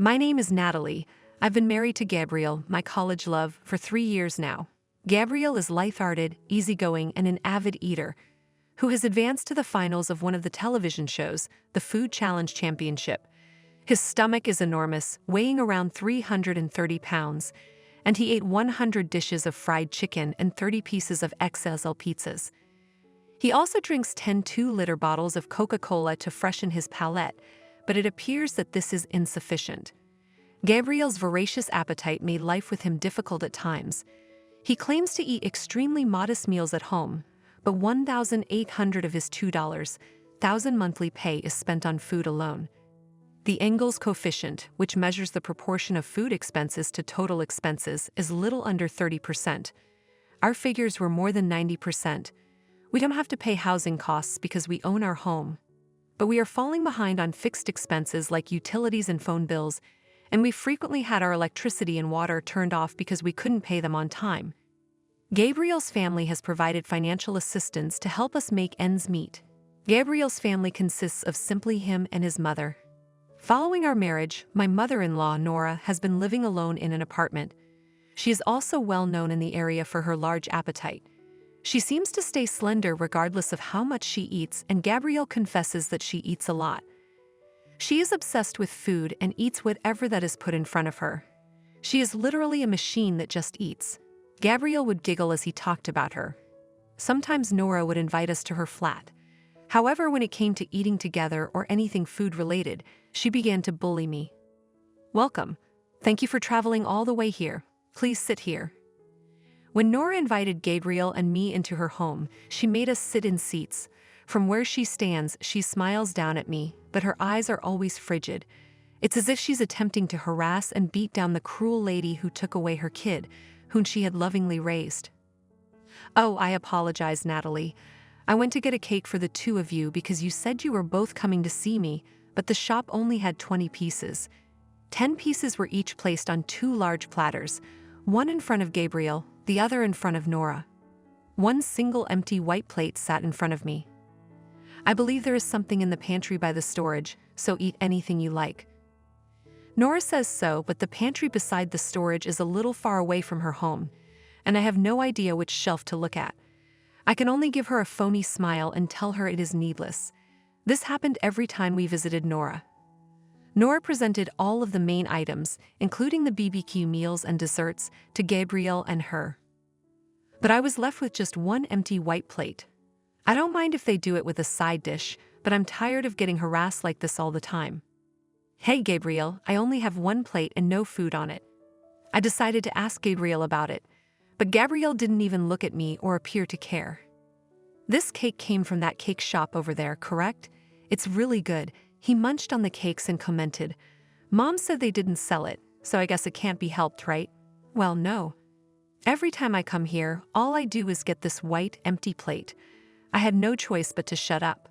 My name is Natalie. I've been married to Gabriel, my college love, for 3 years now. Gabriel is lighthearted, easygoing, and an avid eater who has advanced to the finals of one of the television shows, the Food Challenge Championship. His stomach is enormous, weighing around 330 pounds, and he ate 100 dishes of fried chicken and 30 pieces of XL pizzas. He also drinks 10 2-liter bottles of Coca-Cola to freshen his palate, but it appears that this is insufficient. Gabriel's voracious appetite made life with him difficult at times. He claims to eat extremely modest meals at home, but 1,800 of his $2,000 monthly pay is spent on food alone. The Engels coefficient, which measures the proportion of food expenses to total expenses, is little under 30%. Our figures were more than 90%. We don't have to pay housing costs because we own our home. But we are falling behind on fixed expenses like utilities and phone bills, and we frequently had our electricity and water turned off because we couldn't pay them on time. Gabriel's family has provided financial assistance to help us make ends meet. Gabriel's family consists of simply him and his mother. Following our marriage, my mother-in-law, Nora, has been living alone in an apartment. She is also well known in the area for her large appetite. She seems to stay slender regardless of how much she eats, and Gabriel confesses that she eats a lot. She is obsessed with food and eats whatever that is put in front of her. She is literally a machine that just eats. Gabriel would giggle as he talked about her. Sometimes Nora would invite us to her flat. However, when it came to eating together or anything food-related, she began to bully me. "Welcome. Thank you for traveling all the way here. Please sit here." When Nora invited Gabriel and me into her home, she made us sit in seats. From where she stands, she smiles down at me, but her eyes are always frigid. It's as if she's attempting to harass and beat down the cruel lady who took away her kid, whom she had lovingly raised. "Oh, I apologize, Natalie. I went to get a cake for the two of you because you said you were both coming to see me, but the shop only had 20 pieces. 10 pieces were each placed on 2 large platters, one in front of Gabriel, the other in front of Nora. One single empty white plate sat in front of me. I believe there is something in the pantry by the storage, so eat anything you like." Nora says so, but the pantry beside the storage is a little far away from her home, and I have no idea which shelf to look at. I can only give her a phony smile and tell her it is needless. This happened every time we visited Nora. Nora presented all of the main items, including the BBQ meals and desserts, to Gabriel and her. But I was left with just one empty white plate. I don't mind if they do it with a side dish, but I'm tired of getting harassed like this all the time. "Hey Gabriel, I only have one plate and no food on it." I decided to ask Gabriel about it, but Gabriel didn't even look at me or appear to care. "This cake came from that cake shop over there, correct? It's really good." He munched on the cakes and commented, "Mom said they didn't sell it, so I guess it can't be helped, right?" Well, no. Every time I come here, all I do is get this white, empty plate. I had no choice but to shut up.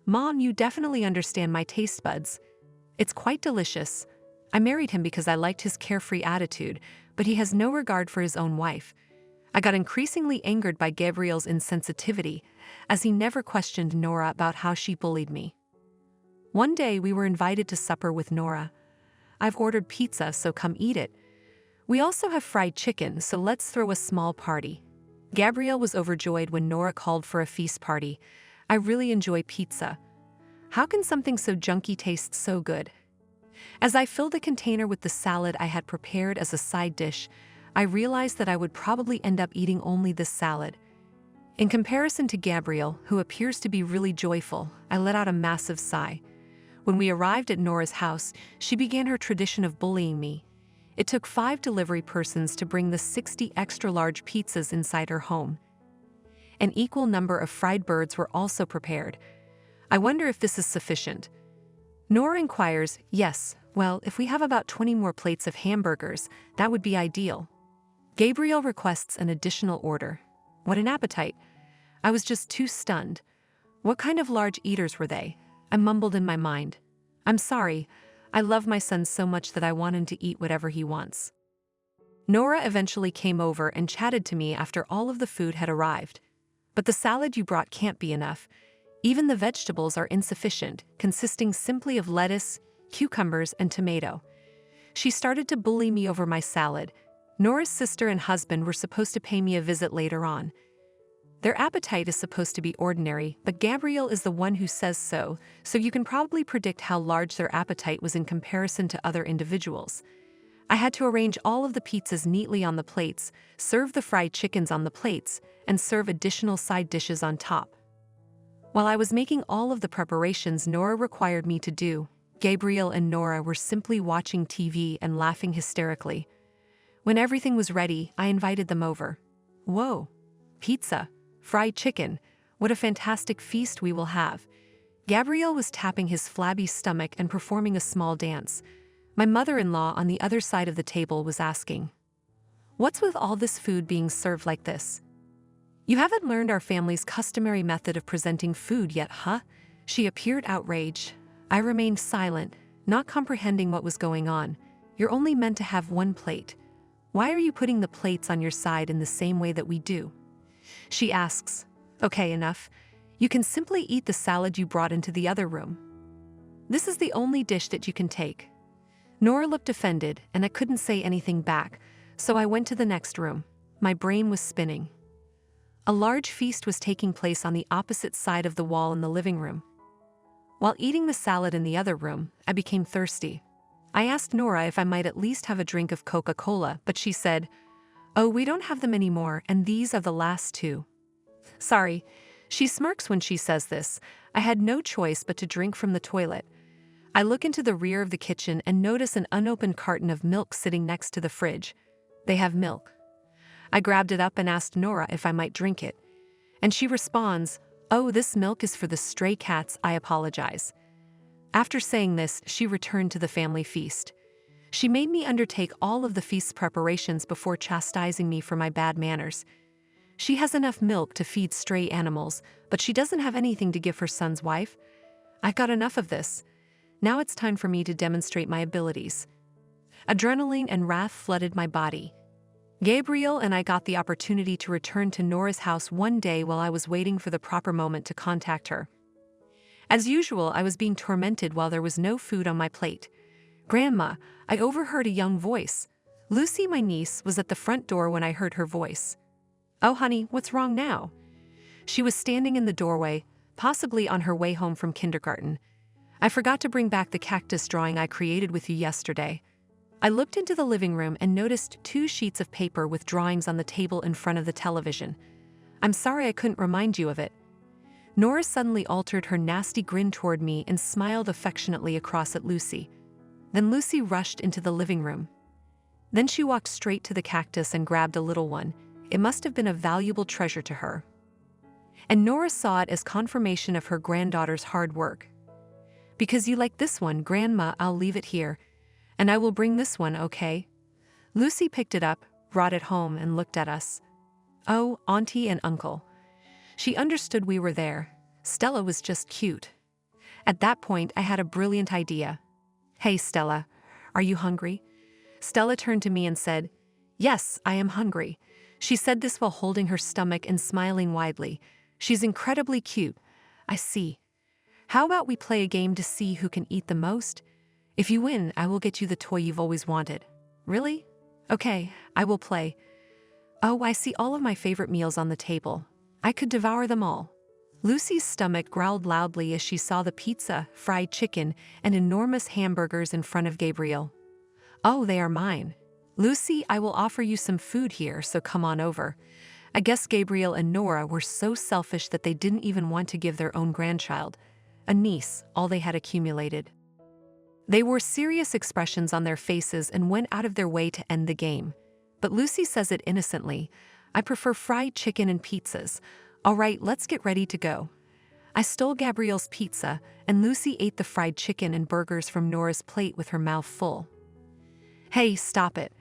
"Mom, you definitely understand my taste buds. It's quite delicious. I married him because I liked his carefree attitude, but he has no regard for his own wife." I got increasingly angered by Gabriel's insensitivity, as he never questioned Nora about how she bullied me. One day we were invited to supper with Nora. "I've ordered pizza, so come eat it. We also have fried chicken, so let's throw a small party." Gabriel was overjoyed when Nora called for a feast party. I really enjoy pizza. How can something so junky taste so good? As I filled a container with the salad I had prepared as a side dish, I realized that I would probably end up eating only this salad. In comparison to Gabriel, who appears to be really joyful, I let out a massive sigh. When we arrived at Nora's house, she began her tradition of bullying me. It took 5 delivery persons to bring the 60 extra-large pizzas inside her home. An equal number of fried birds were also prepared. I wonder if this is sufficient. Nora inquires, "Yes, well, if we have about 20 more plates of hamburgers, that would be ideal." Gabriel requests an additional order. What an appetite. I was just too stunned. What kind of large eaters were they? I mumbled in my mind. "I'm sorry. I love my son so much that I want him to eat whatever he wants." Nora eventually came over and chatted to me after all of the food had arrived. "But the salad you brought can't be enough. Even the vegetables are insufficient, consisting simply of lettuce, cucumbers, and tomato. She started to bully me over my salad. Nora's sister and husband were supposed to pay me a visit later on. Their appetite is supposed to be ordinary, but Gabrielle is the one who says so you can probably predict how large their appetite was in comparison to other individuals. I had to arrange all of the pizzas neatly on the plates, serve the fried chickens on the plates, and serve additional side dishes on top. While I was making all of the preparations Nora required me to do, Gabrielle and Nora were simply watching TV and laughing hysterically. When everything was ready, I invited them over. Whoa! Pizza! Fried chicken! What a fantastic feast we will have! Gabrielle was tapping his flabby stomach and performing a small dance. My mother-in-law on the other side of the table was asking, "What's with all this food being served like this? You haven't learned our family's customary method of presenting food yet, huh?" She appeared outraged. I remained silent, not comprehending what was going on. You're only meant to have one plate. Why are you putting the plates on your side in the same way that we do? She asks. Okay, enough. You can simply eat the salad you brought into the other room. This is the only dish that you can take. Nora looked offended, and I couldn't say anything back, so I went to the next room. My brain was spinning. A large feast was taking place on the opposite side of the wall in the living room. While eating the salad in the other room, I became thirsty. I asked Nora if I might at least have a drink of Coca-Cola, but she said, "Oh, we don't have them anymore, and these are the last two." Sorry. She smirks when she says this. I had no choice but to drink from the toilet. I look into the rear of the kitchen and notice an unopened carton of milk sitting next to the fridge. They have milk. I grabbed it up and asked Nora if I might drink it. And she responds, "Oh, this milk is for the stray cats, I apologize." After saying this, she returned to the family feast. She made me undertake all of the feast's preparations before chastising me for my bad manners. She has enough milk to feed stray animals, but she doesn't have anything to give her son's wife. I've got enough of this. Now it's time for me to demonstrate my abilities. Adrenaline and wrath flooded my body. Gabrielle and I got the opportunity to return to Nora's house one day while I was waiting for the proper moment to contact her. As usual, I was being tormented while there was no food on my plate. "Grandma," I overheard a young voice. Lucy, my niece, was at the front door when I heard her voice. "Oh, honey, what's wrong now?" She was standing in the doorway, possibly on her way home from kindergarten. "I forgot to bring back the cactus drawing I created with you yesterday." I looked into the living room and noticed 2 sheets of paper with drawings on the table in front of the television. "I'm sorry I couldn't remind you of it." Nora suddenly altered her nasty grin toward me and smiled affectionately across at Lucy. Then Lucy rushed into the living room. Then she walked straight to the cactus and grabbed a little one. It must have been a valuable treasure to her. And Nora saw it as confirmation of her granddaughter's hard work. "Because you like this one, Grandma, I'll leave it here. And I will bring this one, okay?" Lucy picked it up, brought it home, and looked at us. Oh, Auntie and Uncle. She understood we were there. Stella was just cute. At that point, I had a brilliant idea. "Hey, Stella, are you hungry?" Stella turned to me and said, "Yes, I am hungry." She said this while holding her stomach and smiling widely. "She's incredibly cute. I see. How about we play a game to see who can eat the most? If you win, I will get you the toy you've always wanted." "Really? Okay, I will play." "Oh, I see all of my favorite meals on the table. I could devour them all." Lucy's stomach growled loudly as she saw the pizza, fried chicken, and enormous hamburgers in front of Gabrielle. "Oh, they are mine. Lucy, I will offer you some food here, so come on over." I guess Gabrielle and Nora were so selfish that they didn't even want to give their own grandchild, a niece, all they had accumulated. They wore serious expressions on their faces and went out of their way to end the game. But Lucy says it innocently, "I prefer fried chicken and pizzas. All right, let's get ready to go." I stole Gabrielle's pizza, and Lucy ate the fried chicken and burgers from Nora's plate with her mouth full. "Hey, stop it."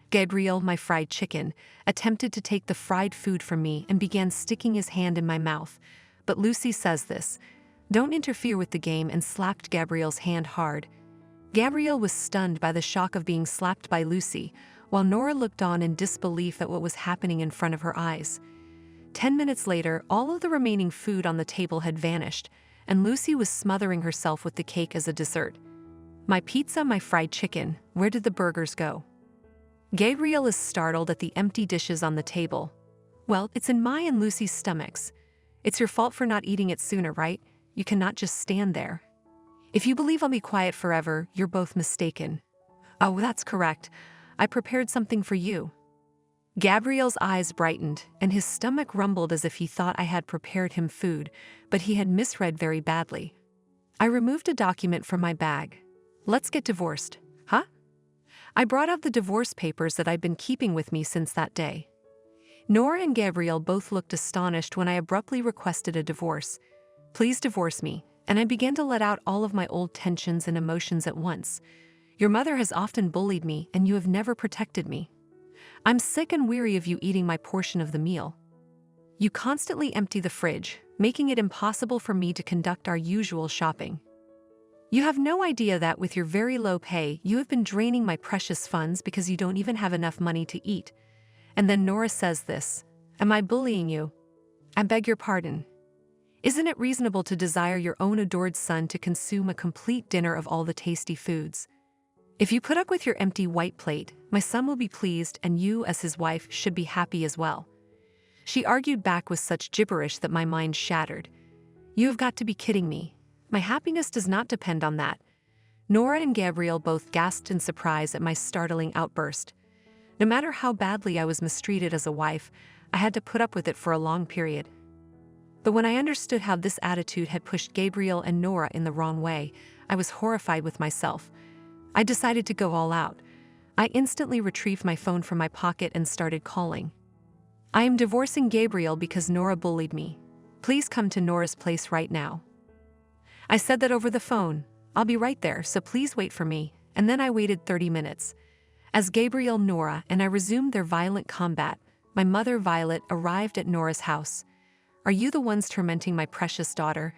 Gabrielle, my fried chicken, attempted to take the fried food from me and began sticking his hand in my mouth. But Lucy says this, "Don't interfere with the game," and slapped Gabrielle's hand hard. Gabrielle was stunned by the shock of being slapped by Lucy, while Nora looked on in disbelief at what was happening in front of her eyes. 10 minutes later, all of the remaining food on the table had vanished, and Lucy was smothering herself with the cake as a dessert. My pizza, my fried chicken, where did the burgers go? Gabriel is startled at the empty dishes on the table. Well, it's in my and Lucy's stomachs. It's your fault for not eating it sooner, right? You cannot just stand there. If you believe I'll be quiet forever, you're both mistaken. Oh, that's correct. I prepared something for you. Gabriel's eyes brightened, and his stomach rumbled as if he thought I had prepared him food, but he had misread very badly. I removed a document from my bag. Let's get divorced, huh? I brought out the divorce papers that I'd been keeping with me since that day. Nora and Gabriel both looked astonished when I abruptly requested a divorce. Please divorce me, and I began to let out all of my old tensions and emotions at once. Your mother has often bullied me, and you have never protected me. I'm sick and weary of you eating my portion of the meal. You constantly empty the fridge, making it impossible for me to conduct our usual shopping. You have no idea that with your very low pay, you have been draining my precious funds because you don't even have enough money to eat. And then Nora says this. Am I bullying you? I beg your pardon. Isn't it reasonable to desire your own adored son to consume a complete dinner of all the tasty foods? If you put up with your empty white plate, my son will be pleased and you, as his wife, should be happy as well. She argued back with such gibberish that my mind shattered. You have got to be kidding me. My happiness does not depend on that. Nora and Gabriel both gasped in surprise at my startling outburst. No matter how badly I was mistreated as a wife, I had to put up with it for a long period. But when I understood how this attitude had pushed Gabriel and Nora in the wrong way, I was horrified with myself. I decided to go all out. I instantly retrieved my phone from my pocket and started calling. I am divorcing Gabriel because Nora bullied me. Please come to Nora's place right now. I said that over the phone. I'll be right there, so please wait for me. And then I waited 30 minutes. As Gabriel, Nora, and I resumed their violent combat, my mother, Violet, arrived at Nora's house. Are you the ones tormenting my precious daughter?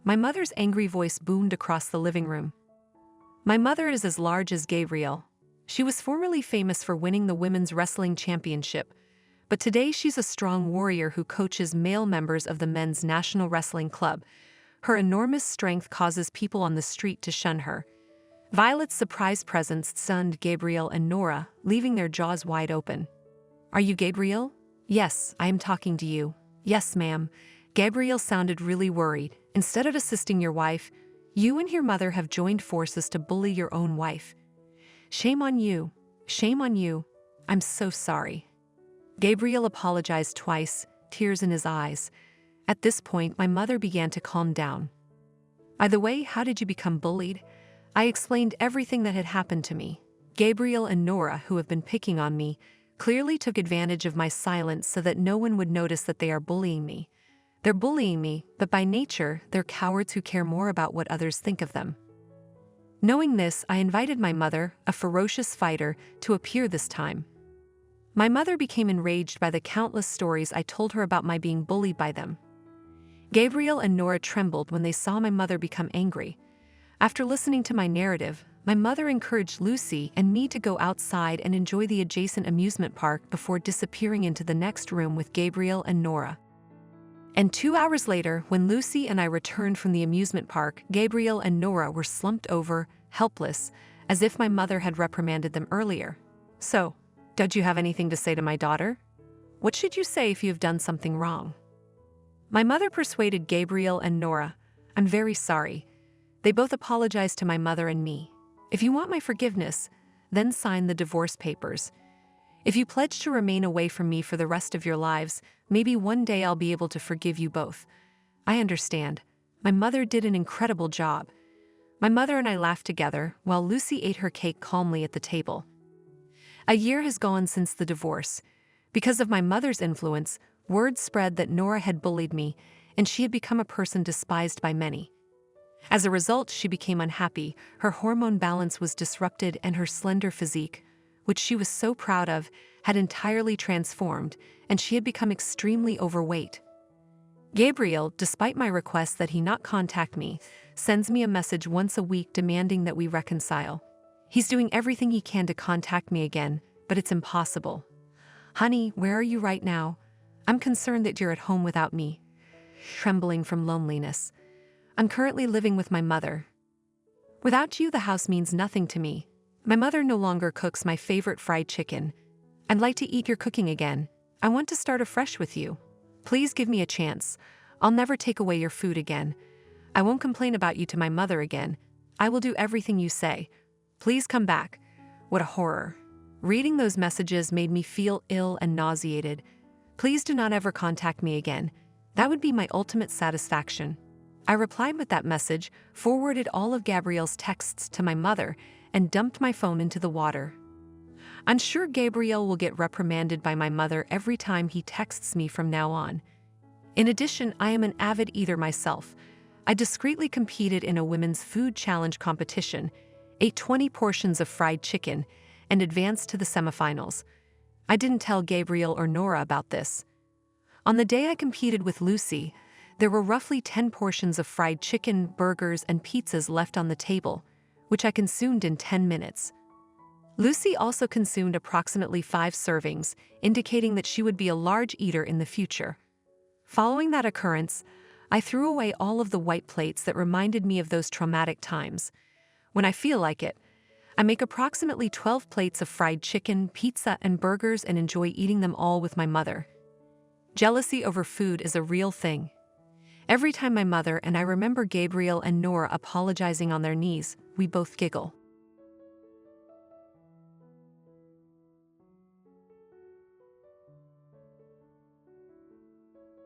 My mother's angry voice boomed across the living room. My mother is as large as Gabriel. She was formerly famous for winning the women's wrestling championship, but today she's a strong warrior who coaches male members of the men's national wrestling club. Her enormous strength causes people on the street to shun her. Violet's surprise presence stunned Gabriel and Nora, leaving their jaws wide open. Are you Gabriel? Yes, I am talking to you. Yes, ma'am. Gabriel sounded really worried. Instead of assisting your wife, you and your mother have joined forces to bully your own wife. Shame on you. Shame on you. I'm so sorry. Gabriel apologized twice, tears in his eyes. At this point, my mother began to calm down. By the way, how did you become bullied? I explained everything that had happened to me. Gabriel and Nora, who have been picking on me, clearly took advantage of my silence so that no one would notice that they are bullying me. They're bullying me, but by nature, they're cowards who care more about what others think of them. Knowing this, I invited my mother, a ferocious fighter, to appear this time. My mother became enraged by the countless stories I told her about my being bullied by them. Gabriel and Nora trembled when they saw my mother become angry. After listening to my narrative, my mother encouraged Lucy and me to go outside and enjoy the adjacent amusement park before disappearing into the next room with Gabriel and Nora. And 2 hours later, when Lucy and I returned from the amusement park, Gabriel and Nora were slumped over, helpless, as if my mother had reprimanded them earlier. So, don't you have anything to say to my daughter? What should you say if you have done something wrong? My mother persuaded Gabriel and Nora. I'm very sorry. They both apologized to my mother and me. If you want my forgiveness, then sign the divorce papers. If you pledge to remain away from me for the rest of your lives, maybe one day I'll be able to forgive you both. I understand. My mother did an incredible job. My mother and I laughed together while Lucy ate her cake calmly at the table. A year has gone since the divorce. Because of my mother's influence, word spread that Nora had bullied me, and she had become a person despised by many. As a result, she became unhappy, her hormone balance was disrupted, and her slender physique, which she was so proud of, had entirely transformed, and she had become extremely overweight. Gabriel, despite my request that he not contact me, sends me a message once a week demanding that we reconcile. He's doing everything he can to contact me again, but it's impossible. Honey, where are you right now? I'm concerned that you're at home without me. Trembling from loneliness. I'm currently living with my mother. Without you, the house means nothing to me. My mother no longer cooks my favorite fried chicken. I'd like to eat your cooking again. I want to start afresh with you. Please give me a chance. I'll never take away your food again. I won't complain about you to my mother again. I will do everything you say. Please come back. What a horror. Reading those messages made me feel ill and nauseated. Please do not ever contact me again. That would be my ultimate satisfaction. I replied with that message, forwarded all of Gabriel's texts to my mother, and dumped my phone into the water. I'm sure Gabriel will get reprimanded by my mother every time he texts me from now on. In addition, I am an avid eater myself. I discreetly competed in a women's food challenge competition, ate 20 portions of fried chicken, and advanced to the semifinals. I didn't tell Gabriel or Nora about this. On the day I competed with Lucy, there were roughly 10 portions of fried chicken, burgers, and pizzas left on the table, which I consumed in 10 minutes. Lucy also consumed approximately 5 servings, indicating that she would be a large eater in the future. Following that occurrence, I threw away all of the white plates that reminded me of those traumatic times. When I feel like it, I make approximately 12 plates of fried chicken, pizza, and burgers and enjoy eating them all with my mother. Jealousy over food is a real thing. Every time my mother and I remember Gabriel and Nora apologizing on their knees, we both giggle.